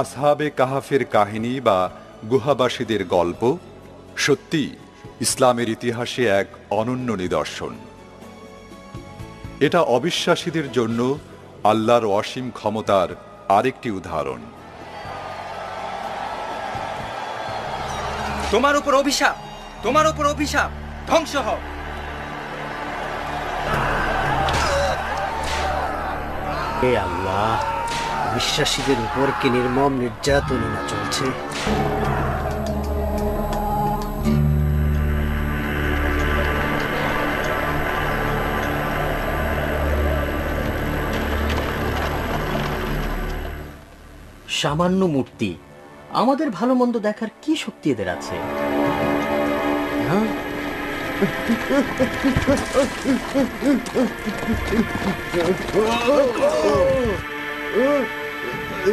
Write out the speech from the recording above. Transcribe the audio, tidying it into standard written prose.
আসহাবে কাহাফের কাহিনী বা গুহাবাসীদের গল্প সত্যি ইসলামের ইতিহাসে এক অনন্য নিদর্শন। এটা অবিশ্বাসীদের জন্য আল্লাহর অসীম ক্ষমতার আরেকটি উদাহরণ। তোমার উপর অভিশাপ, তোমার উপর অভিশাপ, ধ্বংস হও। হে আল্লাহ, বিশ্বাসীদের উপর কি নির্মম নির্যাতনা চলছে। সামান্য মূর্তি, আমাদের ভালো মন্দ দেখার কি শক্তি এদের আছে? হ্যাঁ,